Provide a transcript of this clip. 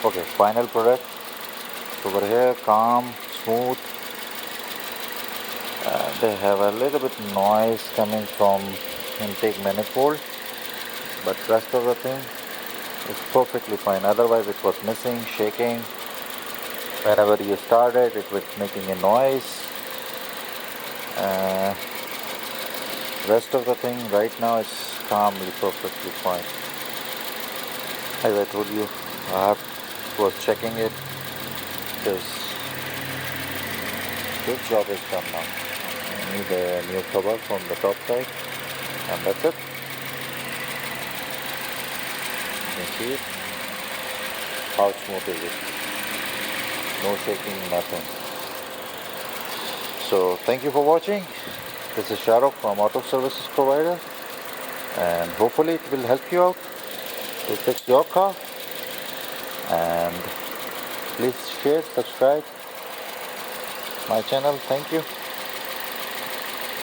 Okay, final product. Over here, calm, smooth. They have a little bit noise coming from intake manifold, but rest of the thing is perfectly fine. Otherwise it was missing, shaking. Whenever you started, it was making a noise. Rest of the thing right now is calmly, perfectly fine. As I told you, I was checking it because good job is done now. I need a new cover from the top side, and that's it. You can see it. How smooth is it? No shaking, nothing. So thank you for watching. This is Shahrukh from Auto Services Provider, and hopefully it will help you out to fix your car. And please share, subscribe my channel. Thank you.